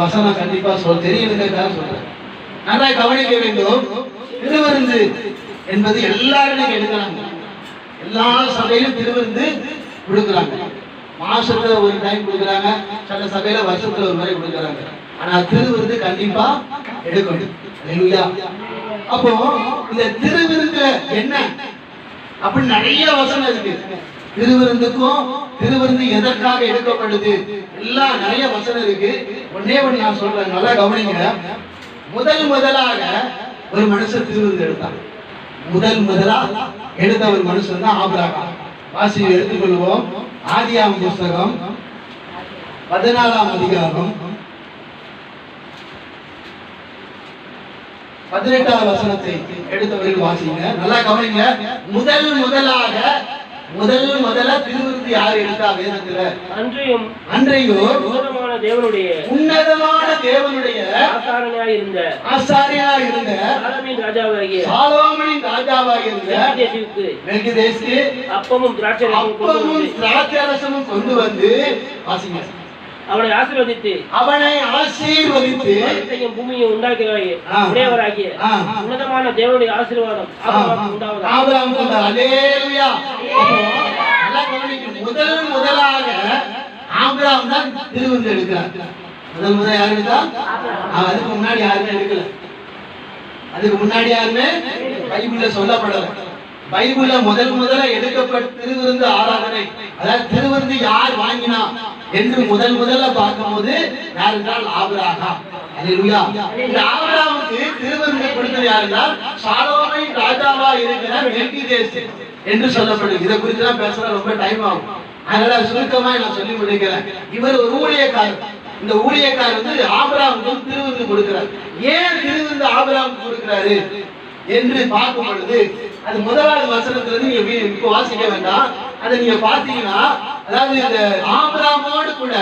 வசனம் கண்டிப்பா தெரியுதுங்கிறதுக்காக சொல்றேன். நல்லா கவனிக்க வேண்டும். திருவிருந்து என்பது எல்லாரும் நீங்க எடுக்கிறாங்க. எல்லா சபையிலும் திருவிருந்து கொடுக்குறாங்க. மாசத்துல ஒரு டைம் கொடுக்குறாங்க, சில சபையில வருஷத்துல ஒரு முறை கொடுக்குறாங்க. ஆனா திருவிருந்து கண்டிப்பா எடுக்கணும். இல்லையா? அப்போ இந்த திருவிருந்து என்ன அப்படின்னு நிறைய வசனம் இருக்கு. திருவிருந்துக்கும் திருவிருந்து எதற்காக எடுக்கப்படுது எல்லாம் நிறைய வசனம் இருக்கு. ஒன்னே ஒண்ணு நான் சொல்றேன், நல்லா கவனிங்க. முதலாக ஒரு மனுஷன் திருவிருந்து எடுத்தான். முதலா எடுத்த ஒரு மனுஷன் தான் ஆபிரகாம். வாசி எடுத்துக்கொள்வோம். ஆதியாகமம் புஸ்தகம் 14ஆம் அதிகாரம் 18வது வசனத்தை எடுத்தவர்கள் வாசிங்க. நல்லா கவனிங்க. முதல்ல திருவிருந்து யார் எடுத்தா வேதத்துல? அன்றையும் உன்னதமான தேவனுடைய ஆசாரியனாய் இருந்த சாலோமோனின் ராஜாவாகிய மெல்கிசேதேக்கு அப்பமும் திராட்சைரசமும் கொண்டு வந்து வாசிங்க. அவனை ஆசீர்வதித்து பூமியை உண்டாக்கியவராகிய உன்னதமான தேவனுடைய ஆசீர்வாதம் ஆபிரகாமுக்கு உண்டாவதாக. அல்லேலூயா. முதலாக ஆபிரகாம் தான் திருவிருந்து எடுக்கிறார். முதல் யாரு எடுத்தா? அதுக்கு முன்னாடி யாருமே எடுக்கல. அதுக்கு முன்னாடி யாருமே பைபிள்ல சொல்லப்படல. பைபிள்ல முதல்ல எடுக்கப்பட்ட திருவிருந்து ஆராதனை, அதாவது திருவிருந்து யார் வாங்கினா என்று முதல்ல பார்க்கும்போது யார் என்றால் ஆபிரகாம். அல்லேலூயா. இந்த ஆபிரகாமுக்கு திருவிருந்து கொடுத்தது யார் என்றால் சாலோமோனின் ராஜாவா இருக்கிற மெல்கிசேதேக்கு என்று சொல்லப்படுது. இதை குறித்து தான் பேசுற ரொம்ப டைம் ஆகும். அதனால சுருக்கமா நான் சொல்லி முடிக்கிறேன். இவர் ஒரு ஊழியக்காரர். இந்த ஊழியக்காரர் வந்து ஆபிரகாமுக்கு திருவிருந்து கொடுக்கிறார். ஏன் திருவிருந்து ஆபிரகாமுக்கு கொடுக்கிறாரு என்று பார்க்கும் பொழுது அது முதலாவது வசனத்துல இருந்து நீங்க இப்ப வாசிக்க வேண்டாம். அதை நீங்க பாத்தீங்கன்னா, அதாவது இந்த ஆபிரகாமோடு கூட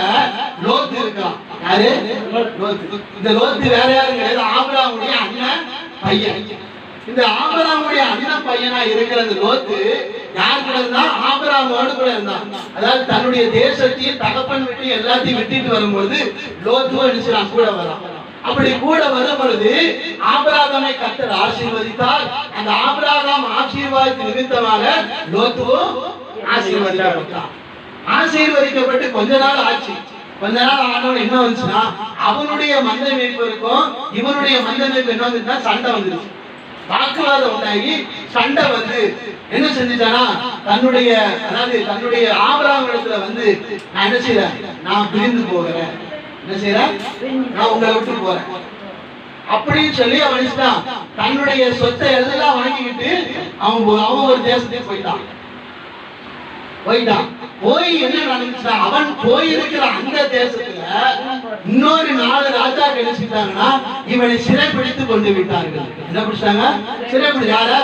லோத்து இருக்கான். யாரு? இந்த லோத்து வேற யாரும் கிடையாது, ஆபிரகாமுடைய அண்ணன் பையன். இந்த ஆபிரகாமுடைய அண்ணன் பையனா இருக்கிற அந்த லோத்து யார் கூட இருந்தா? ஆபிரகாமோடு கூட இருந்தான். அதாவது தன்னுடைய தேசத்தையும் தகப்பன் விட்டு எல்லாத்தையும் விட்டுட்டு வரும்போது லோத்துவ நினைச்சான் கூட வரான். அப்படி கூட வரும் பொழுது ஆபிரகாமை கர்த்தர் ஆசீர்வதித்தார். அந்த ஆபிரகாம் ஆசீர்வாதத்தின் நிமித்தமாக லோத்துவும் ஆசீர்வதிக்கப்பட்டான். ஆசீர்வதிக்கப்பட்டு கொஞ்ச நாள் ஆச்சு. கொஞ்ச நாள் ஆனவன் என்ன வந்துச்சுன்னா, அவனுடைய மந்த மேய்ப்பருக்கும் இவனுடைய மந்த மேய்ப்பு என்ன வந்துச்சுன்னா சண்டை வந்துருச்சு. வாக்குவாதம் உண்டாகி சண்டை வந்து என்ன செஞ்சுட்டானா, தன்னுடைய ஆபிரகாம் இடத்துல வந்து நான் என்ன செய்யறேன், நான் பிரிந்து போகிறேன், என்ன செய்யறேன், நான் உங்களை விட்டு போறேன் அப்படின்னு சொல்லி அவன் தன்னுடைய சொத்தை எல்லாம் வாங்கிக்கிட்டு அவன் ஒரு தேசத்துக்கு போயிட்டான். போய் என்ன நடந்துச்சுன்னா, அவன் போயிருக்கிற அந்த தேசத்துல இன்னொரு 4 ராஜா கிடைச்சிட்டாங்கன்னா இவனை சிறைப்பிடித்து கொண்டு விட்டார்கள். என்ன பிடிச்சாங்க? சிறைப்பிடி. யாரா?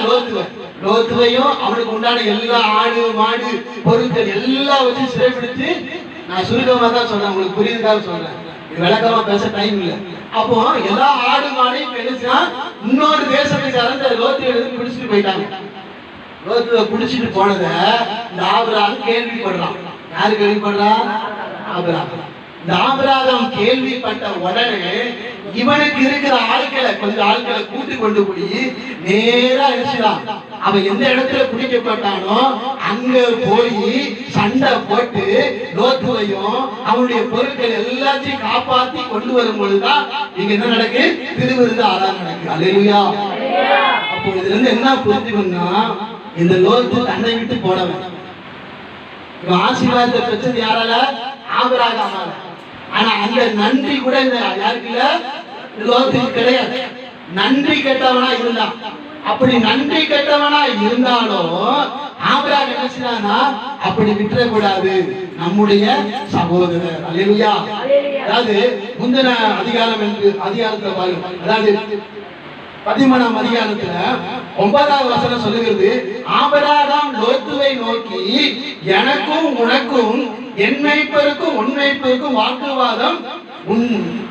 லோத்துவையும் அவனுக்கு உண்டான எல்லா ஆடு மாடு பொருட்கள் எல்லாம் வச்சு சிறைப்பிடித்து, நான் சுருக்கமா தான் சொல்றேன், உங்களுக்கு புரியுதுக்காக சொல்றேன், விளக்கமா பேச டைம் இல்லை. அப்போ எல்லா ஆடு மாடையும் பெருசா இன்னொரு தேசத்துக்காரன் லோத்து எடுத்து பிடிச்சிட்டு போயிட்டாங்க. லோத்துவை பிடிச்சிட்டு போனத இந்த ஆபிரகாம் கேள்விப்படுறான். யாரு கேள்விப்படுறா? ஆபிரகாம். இந்த ஆபிரகாம் கேள்விப்பட்ட உடனே இவனுக்கு இருக்கிற கொஞ்சம் ஆட்களை கூட்டி கொண்டு போய் நேரா அடிச்சுடான். அவன் எந்த இடத்துல பிடிக்கப்பட்டானோ அங்க போய் சண்டை போட்டு லோத்துவையும் அவனுடைய பொருட்கள் எல்லாத்தையும் காப்பாத்தி கொண்டு வரும் பொழுதுதான் இங்க என்ன நடக்கு? திருவிருந்து ஆராதனை நடக்கு. அல்லேலூயா. அப்போ இதுல இருந்து என்ன புரிஞ்சுக்கணும்னா, இந்த லோத்து தன்னை விட்டு போனவன். இவன் ஆசீர்வாதத்தை பெற்றது யாரால? ஆபிரகாமால. ஆனா அந்த நன்றி கூட இந்த யாருக்கு இல்ல? லோத்துக்கு கிடையாது. நன்றி கெட்டவனா இருந்தான். அப்படி நன்றி கெட்டவனா இருந்தாலும் ஆபிரகாம் என்ன செய்யறானா, அப்படி விட்டுறக்கூடாது, நம்முடைய சகோதரர். அல்லேலூயா. அதாவது முந்தின அதிகாரத்துல பாருங்க, அதாவது 13ஆம் அதிகாரத்துல 9வது வசனம் சொல்லுகிறது, ஆபிரகாம் லோத்துவை நோக்கி, எனக்கும் உனக்கும் என் மேய்ப்பருக்கும் உன் மேய்ப்பருக்கும்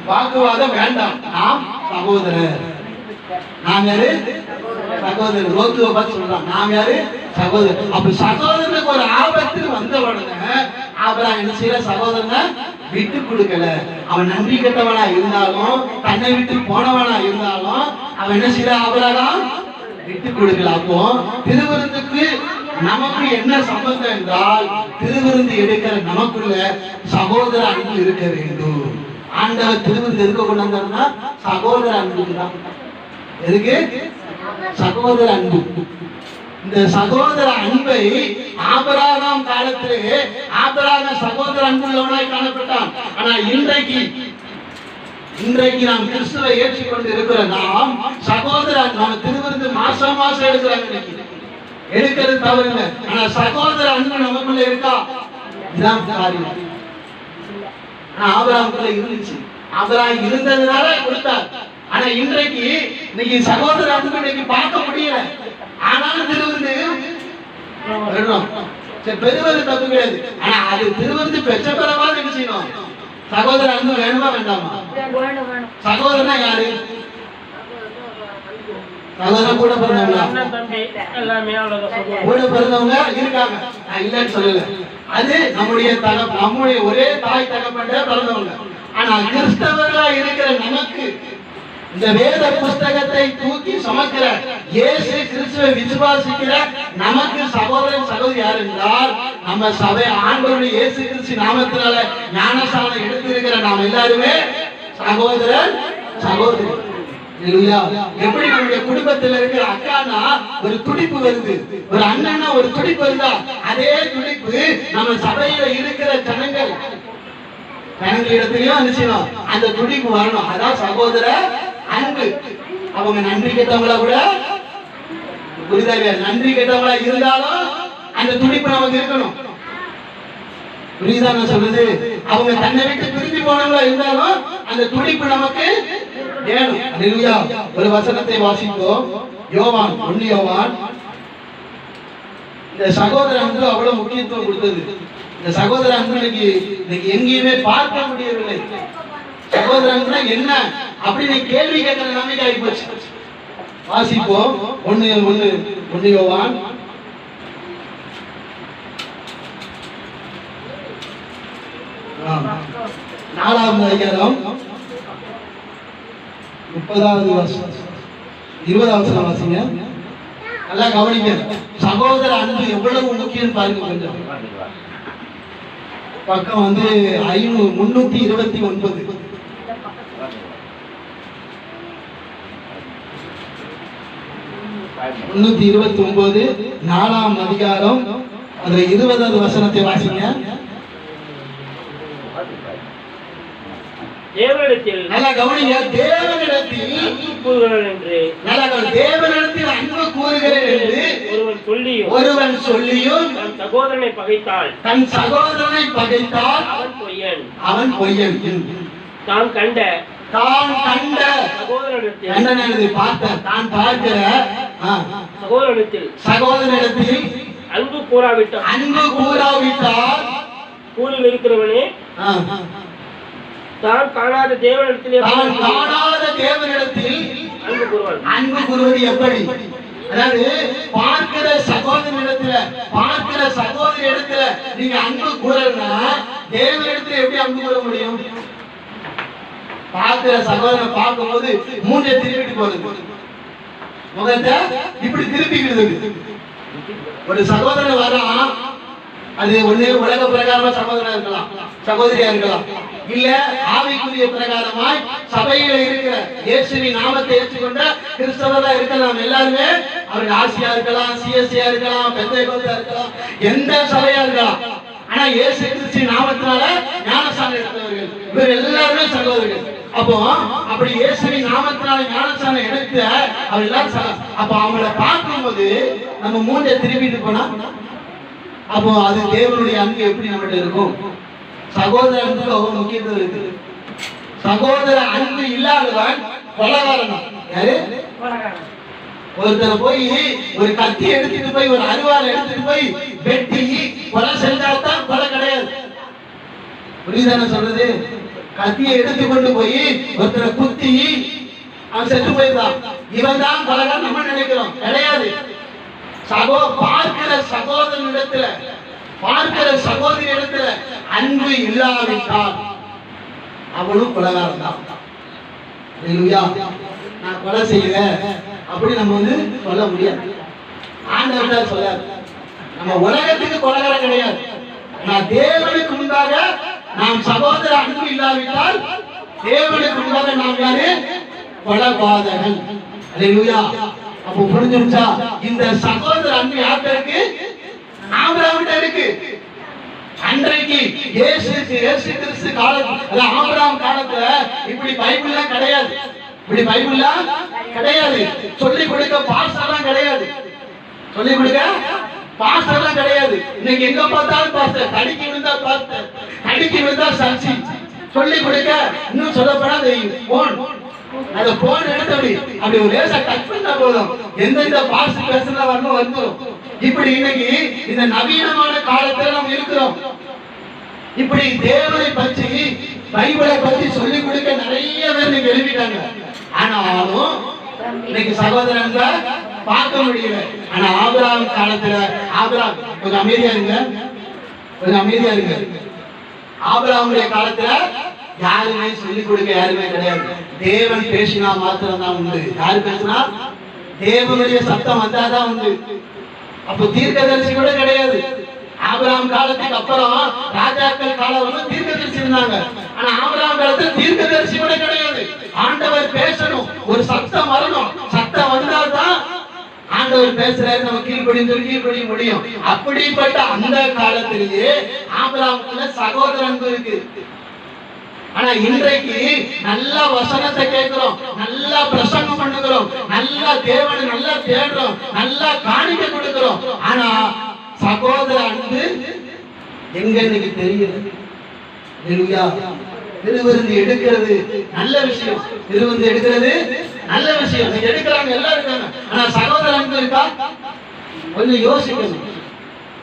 வாக்குவாதம் வேண்டாம், நாம் சகோதரர். நாம் யாரு? சகோதரர். லோத்துவை பார்த்து சொல்றான், நாம் யாரு? சகோதரர். அப்ப சகோதரனுக்கு ஒரு ஆபத்து வந்த உடனே ஆபிரகாம் என்ன செய்யற? சகோதரனை விட்டு கொடுக்கல. அவன் நன்றி கெட்டவனா இருந்தாலும், தன்னை விட்டு போனவனா இருந்தாலும், அவன் என்ன செய்யற? ஆபிரகாம் விட்டு கொடுக்கல. அப்போ திருவிருந்துக்கு நமக்கு என்ன சம்பந்தம் என்றால், திருவிருந்து எடுக்கிற நமக்குள்ள சகோதர அன்பு இருக்க வேண்டும். ஆண்டவர் திருவிருந்து எதுக்கு கொண்டு வந்தாருன்னா சகோதர அன்புக்கு தான். எதுக்கு? சகோதர அன்பு. இந்த சகோதர அன்பை ஆபிரகாம் காலத்திலே ஆபிரகாம் சகோதர அன்புள்ளவனாய் காணப்பட்டான். ஆனா இன்றைக்கு நாம் கிறிஸ்துவை ஏற்றுக்கொண்டு இருக்கிற நாம் சகோதர நம்ம திருவிருந்து மாசம் மாசம் எடுக்கிறாங்க. எடுக்கிறது தவறு இல்லை. ஆனா சகோதர அன்பு நமக்குள்ள இருக்கா? இதுதான் காரியம். ஆபிரகாமுக்குள்ள இருந்துச்சு. ஆபிரகாம் இருந்ததுனால கொடுத்தார். ஆனா இன்னைக்கு சகோதர அன்பு இன்னைக்கு பார்க்க முடியல. ஆனாலும் திருவிருந்து பெறுவது தப்பு கிடையாது. ஆனா அது திருவிருந்து பெற்ற பிறவாது என்ன செய்யணும்? சகோதர அன்பு வேணுமா வேண்டாமா? சகோதரனா யாரு? சகோதரன் கூட பிறந்தவங்களா? கூட பிறந்தவங்க இருக்காங்க, நான் இல்லைன்னு சொல்லல. அது நம்முடைய ஒரே தாய் தகப்பன்ற பிறந்தவங்க. ஆனா கிறிஸ்தவர்களா இருக்கிற நமக்கு இந்த வேத புஸ்தகத்தை தூக்கி சுமக்கிற இயேசு கிறிஸ்துவை விசுவாசிக்கிற நமக்கு சகோதரன் சகோதரி யார் என்றால், நம்ம சபை ஆண்டவருடைய இயேசு கிறிஸ்து நாமத்தினால ஞானஸ்நானம் எடுத்திருக்கிற நாம் எல்லாருமே சகோதரன் சகோதரி. எப்படி நம்முடைய குடும்பத்தில் இருக்கிற அக்கானா ஒரு துடிப்பு வருது, ஒரு அண்ணனா ஒரு துடிப்பு வருதா, அதே துடிப்பு நம்ம சபையில இருக்கிற ஜனங்களிடத்திலையும் அனுப்பிச்சோம். அந்த துடிப்பு வரணும். அதான் சகோதர அன்பு. அவங்க நன்றி கேட்டவங்களா கூட புரிதாங்க, நன்றி கேட்டவங்களா இருந்தாலும் அந்த துடிப்பு நமக்கு இருக்கணும். புரியுதா நான் சொல்றது? அவங்க தன்னை விட்டு திரும்பி போனவங்களா இருந்தாலும் அந்த துடிப்பு நமக்கு வேணும். அல்லேலூயா. ஒரு வசனத்தை வாசிப்போம். யோவான் 1 யோவான். இந்த சகோதர அன்பு அவ்வளவு முக்கியத்துவம் கொடுத்தது. இந்த சகோதர அன்பு இன்னைக்கு எங்கேயுமே பார்க்க முடியவில்லை. சகோதர அன்புனா என்ன அப்படின்னு கேள்வி கேட்கிற நம்பிக்கை ஆகி போச்சு. வாசிப்போம். 1 யோவான் 4ஆம் அதிகாரம் 30வது வசனம் 20வது வசனம் வாசிங்க. நல்லா கவனிங்க. சகோதர அன்பு எவ்வளவு முக்கியம் பாருங்க. கொஞ்சம் பக்கம் 329. 329 4ஆம் அதிகாரம் அதுல 20வது வசனத்தை வாசிங்க. தேவனிடத்தில் நல்லா கவனிங்க. தேவனிடத்தில் அன்பு கூறுகிறேன் என்று ஒருவன் சொல்லியும் தன் சகோதரனை பகைத்தால் அவன் பொய்யன். தான் கண்ட சகோதரனிடத்தில் அன்பு கூறாவிட்டால் கூறில் இருக்கிறவனே தான் காணாத தேவனிடத்தில் அன்பு கூறுவது எப்படி? அதாவது பார்க்கிற சகோதரனிடத்துல சகோதரி இடத்துல நீங்க அன்பு கூறலன்னா தேவனிடத்துல எப்படி அன்பு கூற முடியும்? பார்க்கிற சகோதரனை பார்க்கும்போது மூஞ்சை திருப்பிட்டு போறது, முகத்தை இப்படி திருப்பிக்கிறது. ஒரு சகோதரன் வரான், அது ஒண்ணு உலக பிரகாரமா சகோதரனா இருக்கலாம், சகோதரியா இருக்கலாம், இல்ல ஆவிக்குரிய பிரகாரமாய் சபையில இருக்கிற இயேசுவின் நாமத்தை ஏற்றுக்கொண்ட கிறிஸ்தவரா இருக்க நாம் எல்லாருமே அவருக்கு ஆசியா இருக்கலாம், சிஎஸ்சியா இருக்கலாம், பெந்தேகோஸ்தா இருக்கலாம், எந்த சபையா இருக்கலாம். ஆனா இயேசு கிறிஸ்து நாமத்தினால ஞானஸ்நானம் எடுத்தவர்கள் இவர் எல்லாருமே சகோதரர்கள். அப்போ அப்படி இயேசுவின் நாமத்தினால ஞானஸ்நானம் எடுத்த அவர் எல்லாரும் அப்ப அவங்கள பார்க்கும்போது நம்ம மூஞ்சை திருப்பிட்டு போனா அப்போ அது தேவனுடைய அன்பு எப்படி நம்மகிட்ட இருக்கும்? சகோதர அன்புக்கு அவ்வளவு முக்கியத்துவம் இருக்கு. சகோதர அன்பு இல்லாதவன் கொலைகாரன். யாரு? ஒருத்தர் போய் ஒரு கத்தி எடுத்துட்டு போய் ஒரு அருவாள் எடுத்துட்டு போய் வெட்டி கொலை செஞ்சால்தான் கொலை கிடையாது. புரியுதான சொல்றது? கத்தியை எடுத்து கொண்டு போய் ஒருத்தரை குத்தி அவன் செத்து போயிருந்தான், இவன் தான் கொலைகாரன் நம்ம நினைக்கிறோம். கிடையாது. பார்க்கிற சகோதரனிடத்துல பார்க்கிற சகோதரி இடத்துல அன்பு இல்லாவிட்டால் அவனும் கொலைகாரன் தான். நான் கொலை செய்யல அப்படி நம்ம சொல்ல முடியாது. ஆண்டவர் சொல்லாது, நம்ம உலகத்துக்கு கொலைகாரன் கிடையாது. நான் தேவனுக்கு முன்பாக நாம் சகோதர அன்பு இல்லாவிட்டால் தேவனுக்கு முன்பாக நாம் யாரு? கொலைபாதகன். அல்லேலூயா. அப்போ புரிஞ்சிருச்சா? இந்த சகோதர அன்பு யார்கிட்ட இருக்கு? ஆபிரகாம்கிட்ட இருக்கு. அன்றைக்கு இயேசு கிறிஸ்து காலத்துல, ஆபிரகாம் காலத்துல இப்படி பைபிள்ல கிடையாது. இப்படி பைபிள்ல கிடையாது. சொல்லிக் கொடுக்க பாஸ்டர்லாம் கிடையாது. சொல்லிக் கொடுக்க பாஸ்டர்லாம் கிடையாது. இன்னைக்கு எங்க பார்த்தாலும் பாஸ்டர், தடிக்கி விழுந்தா பாஸ்டர், தடிக்கி விழுந்தா சாட்சி. சொல்லிக் கொடுக்க இன்னும் சொல்லப்படா போன், அந்த போன் எடுத்தபடி அப்படி ஒரு லேசா டச் பண்ணா போதும், எந்தெந்த பாஸ்டர் பேசுறதா வரணும் வந்துடும். இப்படி இன்னைக்கு இந்த நவீனமான காலத்துல நம்ம இருக்கிறோம். இப்படி தேவனை பற்றி பைபிளை பற்றி சொல்லிக் கொடுக்க நிறைய பேர் நீங்க எழுதிட்டாங்க. ஆனாலும் இன்னைக்கு சகோதரன் பார்க்க முடியல. ஆனா ஆபிரகாம் காலத்துல, ஆபிரகாம் கொஞ்சம் அமைதியா இருங்க, கொஞ்சம் அமைதியா இருங்க. ஆபிரகாமுடைய காலத்துல யாருமே சொல்லிக் கொடுக்க யாருமே கிடையாது. தேவன் பேசினா மாத்திரம் தான் உண்டு. யாரு பேசினா? தேவனுடைய சத்தம் வந்தாதான் உண்டு. அப்போ தீர்க்கதரிசி கூட கிடையாது. ஆபிரகாம் காலத்துக்கு அப்புறம் ராஜாக்கள் காலம் தீர்க்கதரிசி இருந்தாங்க. ஆனா ஆபிரகாம் காலத்துல தீர்க்கதரிசி கூட கிடையாது. ஆண்டவர் பேசணும், ஒரு சத்தம் வரணும். சத்தம் வந்தால்தான் ஆண்டவர் பேசுறாரு, நம்ம கீழ்ப்படிய முடியும். அப்படிப்பட்ட அந்த காலத்திலேயே ஆபிரகாமுக்குள்ள சகோதர அன்பு இருக்கு. ஆனா இன்றைக்கு நல்ல வசனத்தை கேட்கிறோம், நல்லா பிரசங்கம் பண்ணுகிறோம், நல்லா தேவனை நல்லா தேடுறோம், நல்லா காணிக்க கொடுக்கிறோம். ஆனா சகோதர அன்பு எங்க இன்னைக்கு தெரியுது? திருவிருந்து எடுக்கிறது நல்ல விஷயம், திருவிருந்து எடுக்கிறது நல்ல விஷயம், எடுக்கிறாங்க எல்லாம் இருக்காங்க. ஆனா சகோதர அன்பு இருக்கா? கொஞ்சம் யோசிக்கணும்.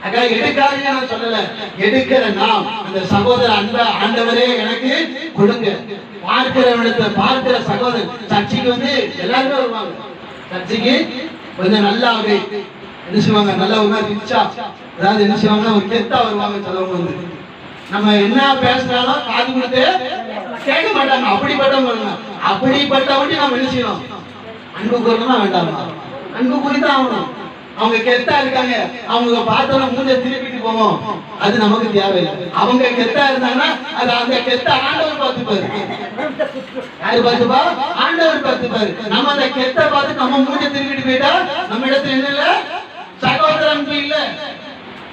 அக்கா எடுக்காதீங்க நான் சொல்லல, எடுக்கிற நாம் அந்த சகோதர அன்பை ஆண்டவரே எனக்கு கொடுங்க. பார்க்கிறவனிடத்துல பார்க்கிற சகோதரன் சர்ச்சைக்கு எல்லாருமே வருவாங்க. சர்ச்சைக்கு கொஞ்சம் நல்லா என்ன செய்வாங்க, நல்லா ஒரு ரிச்சா, அதாவது என்ன செய்வாங்கன்னா ஒரு கெத்தா வருவாங்க. சிலவங்க நம்ம என்ன பேசுறாலும் காது கொடுத்து கேட்க மாட்டாங்க. அப்படிப்பட்டவங்க, அப்படிப்பட்டவங்க நம்ம என்ன செய்யணும்? அன்பு கூறணுமா வேண்டாமா? அன்பு குறித்தான் ஆகணும். அவங்க கெத்தா இருக்காங்க, அவங்க பார்த்தோம்னா மூஞ்ச திருப்பிட்டு போவோம், அது நமக்கு தேவையில்லை. அவங்க கெத்தா இருந்தாங்கன்னா அது அந்த கெத்த ஆண்டவர் பார்த்துப்பாரு. யாரு பார்த்துப்பா? ஆண்டவர் பார்த்துப்பாரு. நம்ம அந்த கெத்த பார்த்து நம்ம மூஞ்ச திருப்பிட்டு போயிட்டா நம்ம இடத்துல என்ன இல்ல? சகோதர அன்பு இல்ல.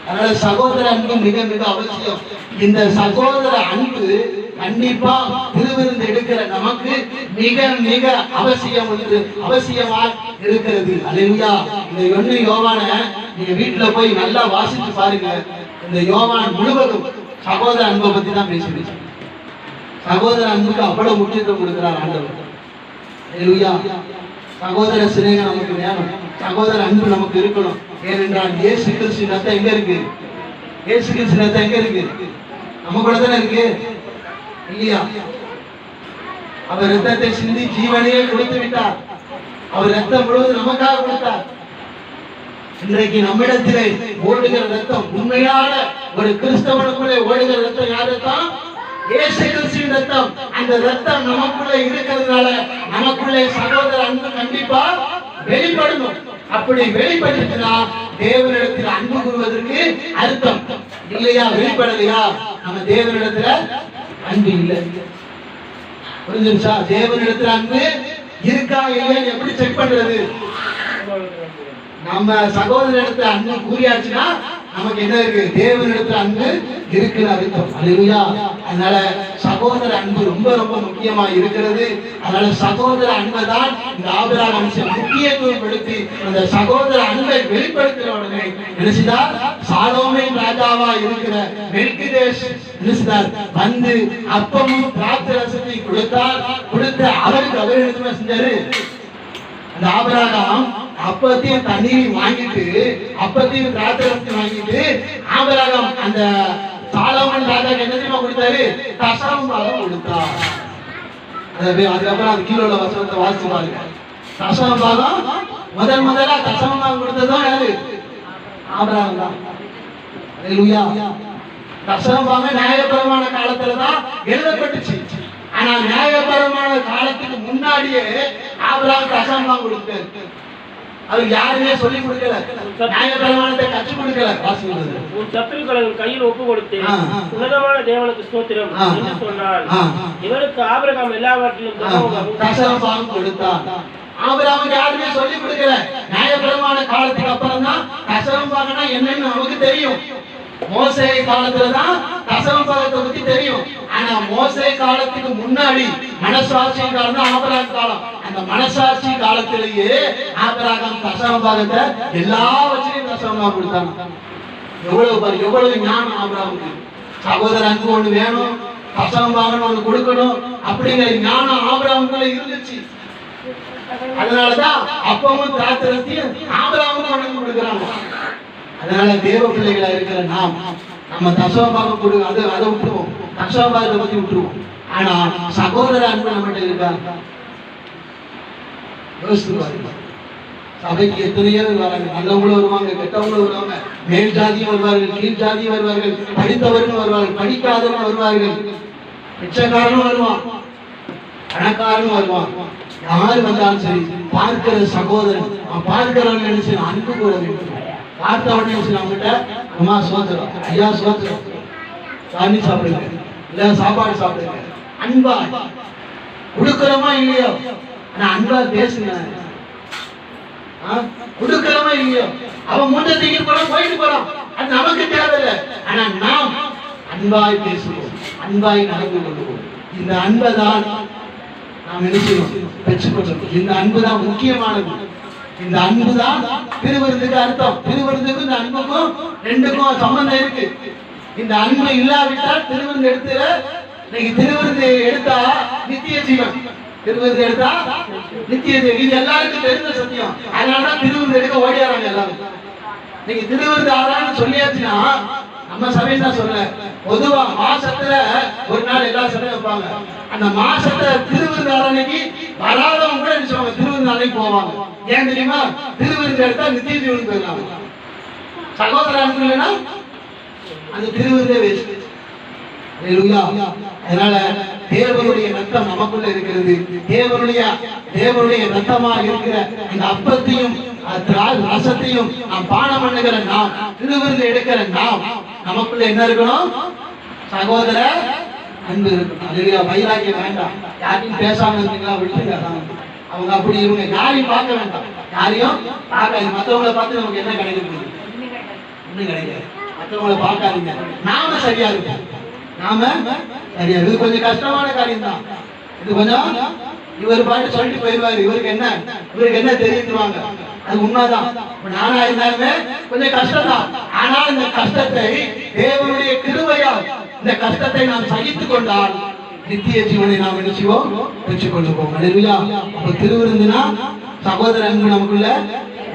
அதனால சகோதர அன்பு மிக மிக அவசியம். இந்த சகோதர அன்பு கண்டிப்பா திருவிருந்து எடுக்கிற நமக்கு மிக மிக அவசியமா இருக்கிறது. அல்லேலூயா. இந்த 1 யோவான நீங்க வீட்டுல போய் நல்லா வாசிச்சு பாருங்க. இந்த யோவான் முழுவதும் சகோதர அன்பை பத்தி தான் பேசுறீங்க. சகோதர அன்புக்கு அவ்வளவு முக்கியத்துவம் கொடுக்கிறார் ஆண்டவர். அல்லேலூயா. சகோதர சிநேகம் நமக்கு வேணும், சகோதர அன்பு நமக்கு இருக்கணும். ஏனென்றால் இயேசு கிறிஸ்து ரத்தம் எங்க இருக்கு? இயேசு கிறிஸ்து ரத்தம் எங்க இருக்கு? நம்ம கூட தானே இருக்கு, இல்லையா? அவர் ரத்தத்தை சிந்தி ஜீவனையே கொடுத்து விட்டார். அவர் ரத்தம் முழுவதும் நமக்காக கொடுத்தார். இன்றைக்கு நம்மிடத்திலே ஓடுகிற ரத்தம், உண்மையான ஒரு கிறிஸ்தவனுக்குள்ளே ஓடுகிற ரத்தம் யார் ரத்தம்? இயேசு கிறிஸ்துவின் ரத்தம். அந்த ரத்தம் நமக்குள்ள இருக்கிறதுனால நமக்குள்ளே சகோதர அன்பு கண்டிப்பா வெளிப்படணும். அப்படி வெளிப்பட்டுச்சுன்னா தேவனிடத்தில் அன்பு கூறுவதற்கு அர்த்தம் இல்லையா? வெளிப்படலையா? நம்ம தேவனிடத்துல அன்பு இல்லை. புரிஞ்சுச்சா? தேவனிடத்துல அன்பு இருக்கா இல்லையான்னு எப்படி செக் பண்றது? நம்ம சகோதரனிடத்துல அன்பு கூறியாச்சுன்னா நமக்கு என்ன இருக்கு? தேவனிடத்துல அன்பு இருக்குன்னு அர்த்தம். அல்லேலூயா. அதனால சகோதர அன்பு ரொம்ப ரொம்ப முக்கியமா இருக்கிறது. அதனால சகோதர அன்பை தான் இந்த ஆபிரகாம் முக்கியத்துவம் படுத்தி அந்த சகோதர அன்பை வெளிப்படுத்துற உடனே நினைச்சுதான் சாலோமின் ராஜாவா இருக்கிற மெல்கிதேஷ் நினைச்சுதார் வந்து அப்பமும் திராட்சரசத்தை கொடுத்த அவருக்கு அவர் என்ன செஞ்சாரு? அந்த ஆபிரகாம் அப்பத்தையும் தண்ணீரையும் வாங்கிட்டு, அப்பத்தையும் திராட்சரசத்தையும் வாங்கிட்டு ஆபிரகாம் அந்த சாலோமன் ராஜாக்கு என்ன தெரியுமா கொடுத்தாரு? தசமபாகம் கொடுத்தார். அதுக்கப்புறம் அது கீழே உள்ள வசனத்தை வாசிச்சு பாருங்க. தசமபாகம் முதலா தசமபாகம் கொடுத்ததும் யாரு? ஆபிரகாம் தான். அல்லேலூயா. தசமபாகம் நியாயப்பிரமாண காலத்துலதான் எழுதப்பட்டுச்சு. ஆனா நியாயபரமான காலத்துக்கு முன்னாடியே ஆபிரகாம் தசமபாகம் கொடுத்தாரு. அவர் யாருமே சொல்லி கொடுக்கல, நியாயபரமானத்தை கற்றுக் கொடுக்கல. வாசிக்கிறது, உன் சத்துருக்களை கையில் ஒப்பு கொடுத்து உன்னதமான தேவனுக்கு ஸ்தோத்திரம் என்று சொன்னார். இவருக்கு ஆபிரகாம் எல்லாவற்றிலும் தசமபாகம் கொடுத்தார். ஆபிரகாமுக்கு யாருமே சொல்லி கொடுக்கல. நியாயபரமான காலத்துக்கு அப்புறம் தான் தசமபாகம்னா என்னன்னு நமக்கு தெரியும். மோசே காலத்துலதான் தசமபாகத்தை பத்தி தெரியும். ஆனா மோசே காலத்துக்கு முன்னாடி மனசாட்சி காலம் தான் ஆபிரகாம் காலம். அந்த மனசாட்சி காலத்திலேயே ஆபிரகாம் தசமபாகத்தை எல்லாவற்றையும் தசமபாகம் கொடுத்தாங்க. எவ்வளவு பாரு, எவ்வளவு ஞானம் ஆபிரகாமுக்கு. சகோதர அன்பு ஒண்ணு வேணும், தசமபாகம் ஒண்ணு கொடுக்கணும் அப்படிங்கிற ஞானம் ஆபிரகாமுக்குள்ள இருந்துச்சு. அதனாலதான் அப்பவும் திராட்சரசத்தையும் ஆபிரகாமுக்கு வணங்கி கொடுக்குறாங்க. அதனால தேவ பிள்ளைகளா இருக்கிற நம்ம தசமபாகம் கொடு, அதை விட்டுருவோம், தசமபாகத்தை பத்தி விட்டுருவோம். ஆனா சகோதர அன்பு நம்மகிட்ட இருக்கா? யோசித்து சபைக்கு எத்தனையோ வராங்க, நல்லவங்களும் வருவாங்க, கெட்டவங்களும் வருவாங்க, மேல் ஜாதியும் வருவார்கள், கீழ் ஜாதியும் வருவார்கள், படித்தவர்களும் வருவார்கள், படிக்காதவர்களும் வருவார்கள், பிச்சைக்காரனும் வருவான், பணக்காரனும் வருவான். யாரு வந்தாலும் சரி பார்க்கிற சகோதரன் பார்க்கிறவர்கள் நினைச்சு அன்பு கூட வேண்டும். பார்த்த உடனே அவங்ககிட்ட அம்மா சோத்திரம், ஐயா சோத்திரம், தண்ணி சாப்பிடுங்க, இல்ல சாப்பாடு சாப்பிடுங்க, அன்பா கொடுக்கிறோமா இல்லையோ, ஆனா அன்பா பேசுங்க. கொடுக்கிறோமா இல்லையோ, அவன் முன்ன தூக்கி போயிட்டு போறான், அது நமக்கு தேவையில்லை. ஆனா நாம் அன்பாய் பேசுவோம், அன்பாய் நடந்து கொள்வோம். இந்த அன்பை தான் நாம் நினைக்கிறோம் பெற்றுக்கொள்ளும். இந்த அன்பு தான் முக்கியமானது. இந்த அன்பு தான் திருவிருந்துக்கு அர்த்தம். திருவிருந்துக்கும் இந்த அன்புக்கும் ரெண்டுக்கும் சம்பந்தம் இருக்கு. இந்த அன்பு இல்லாவிட்டால் திருவிருந்து இன்னைக்கு திருவிருந்து எடுத்தா நித்திய ஜீவன், திருவிருந்து எடுத்தா நித்திய ஜீவன், இது எல்லாருக்கும் தெரிஞ்ச சத்தியம். அதனாலதான் திருவிருந்து எடுக்க ஓடியாராங்க எல்லாரும். இன்னைக்கு திருவிருந்து ஆறான்னு சொல்லியாச்சுன்னா நம்ம சபையை தான் சொல்ல, பொதுவா மாசத்துல ஒரு நாள் எல்லா சபையும் வைப்பாங்க. அந்த மாசத்துல திருவிருந்து அன்னைக்கு வராதவங்க கூட நினைச்சுவாங்க திருவிருந்து அன்னைக்கு போவாங்க. ஏன் தெரியுமா? திருவிருந்து எடுத்தா நித்திய ஜீவனுக்கு போயிடலாம். சகோதர அன்பு இல்லைன்னா அந்த திருவிருந்தே வேஸ்ட். அதனால தேவனுடைய ரத்தம் நமக்குள்ள இருக்கிறது. தேவனுடைய ரத்தமா இருக்கிற அந்த அப்பத்தையும் ரசத்தையும் நாம் பானம் பண்ணுகிற நாம், திருவிருந்து எடுக்கிற நாம், நமக்குள்ள என்ன இருக்கணும்? சகோதர அன்பு இருக்கணும். வைராக்கியம் வேண்டாம். யாரையும் பேசாம இருந்தீங்களா விட்டுங்க. அவங்க அப்படி இவங்க யாரையும் பார்க்க வேண்டாம், யாரையும் பார்க்காது. மற்றவங்களை பார்த்து நமக்கு என்ன கிடைக்குது? ஒண்ணும் கிடைக்காது. மற்றவங்களை பார்க்காதீங்க. நாம சரியா இருக்கோம், நாம சரியா. இது கொஞ்சம் கஷ்டமான காரியம் தான். இது கொஞ்சம் இவர் பாட்டு சொல்லிட்டு போயிடுவாரு, இவருக்கு என்ன தெரியுவாங்க. அது உண்மைதான். நானா இருந்தாலுமே கொஞ்சம் கஷ்டம் தான். ஆனால் இந்த கஷ்டத்தை தேவனுடைய கிருபையால் இந்த கஷ்டத்தை நாம் சகித்துக் கொண்டால் நித்திய ஜீவனை நாம் நினைச்சுவோம் பெற்றுக் கொள்ளுவோம். அல்லேலூயா. அப்ப திருவிருந்துனா சகோதர அன்பு நமக்குள்ள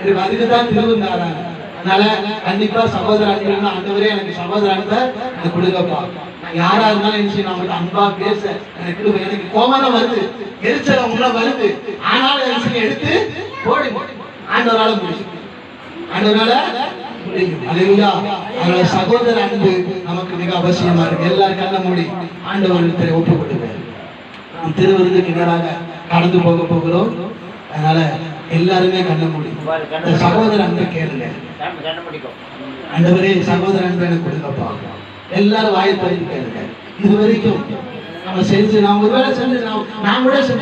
இருக்கு. அதுக்கு தான் திருவிருந்தாராங்க. அதனால கண்டிப்பா சகோதர அன்பு, ஆண்டவரே எனக்கு சகோதர அன்பை எனக்கு கொடுங்கப்பா. நான் யாரா இருந்தாலும் நினைச்சு நான் அன்பா பேச எனக்கு கோபம் வருது, எரிச்சல் உள்ள வருது. ஆனாலும் எடுத்து போடுங்க. ஆண்டவரால முடியும், ஆண்டவரால முடியும். அல்லேலூயா. அதனால சகோதர அன்பு நமக்கு மிக அவசியமா இருக்கு. எல்லாரும் கண்ண மூடி ஆண்டவரிடத்தில் ஒப்பு கொடுங்க. நாம் திருவிருந்துக்கு நேராக கடந்து போகிறோம். அதனால எல்லாருமே கண்ண மூடி சகோதர அன்பை கேளுங்க. ஆண்டவரே சகோதர அன்பை எனக்கு கொடுங்கப்பா. எல்லாரும் வாயை திறந்து கேளுங்க. இது வரைக்கும் நம்ம செஞ்சு நாம் ஒருவேளை செஞ்சு நான் கூட